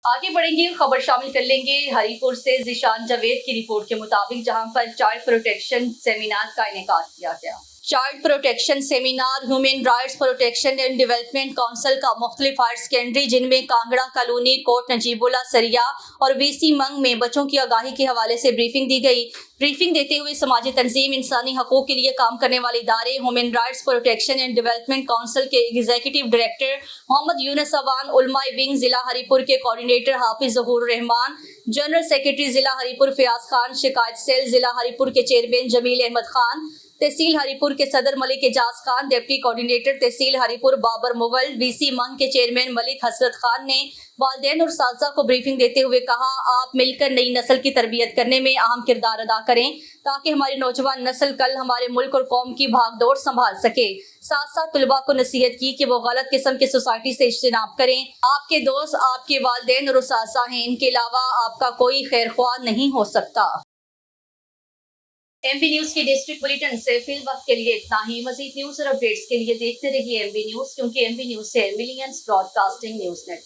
आगे बढ़ेंगे, खबर शामिल कर लेंगे हरीपुर से ज़ीशान जावेद की रिपोर्ट के मुताबिक, जहां पर चाइल्ड प्रोटेक्शन सेमिनार का इनेकाद किया गया। Child protection seminar human rights protection and development council का मुख्तलिफ हायर सेकेंडरी जिनमें कांगड़ा कॉलोनी, कोट नजीबुल्ला सरिया और वीसी मंग में बच्चों की आगाही के हवाले से ब्रीफिंग दी गई। ब्रीफिंग देते हुए समाजी तंजीम, इंसानी हकूक़ के लिए काम करने वाले इदारे human rights protection and development council के एग्जीक्यूटिव डायरेक्टर मोहम्मद यूनुस अवान, उलमाए विंग जिला हरीपुर के coordinator Hafiz Zahoor Rehman, general secretary जिला हरीपुर फयाज खान, शिकायत सेल जिला हरीपुर के चेयरमैन जमील अहमद खान, तहसील हरीपुर के सदर मलिक एजाज खान, डिप्टी कोऑर्डिनेटर तहसील हरीपुर बाबर मुगल, वीसी मंग के चेयरमैन मलिक हसरत खान ने वालिदैन और असातिज़ा को ब्रीफिंग देते हुए कहा, आप मिलकर नई नस्ल की तरबियत करने में अहम किरदार अदा करें ताकि हमारी नौजवान नस्ल कल हमारे मुल्क और कौम की भागदौड़ संभाल सके। साथ साथ तलबा को नसीहत की कि वो गलत किस्म की सोसाइटी से इज्तनाब करें। आपके दोस्त आपके वालिदैन और असातिज़ा हैं, इनके अलावा आपका कोई खैर ख्वाह नहीं हो सकता। एमबी न्यूज़ की डिस्ट्रिक्ट बुलेटिन से फिल वक्त के लिए इतना ही। मज़ीद न्यूज़ और अपडेट्स के लिए देखते रहिए एमबी न्यूज़, क्योंकि एमबी न्यूज़ है मिलियंस ब्रॉडकास्टिंग न्यूज़ नेट।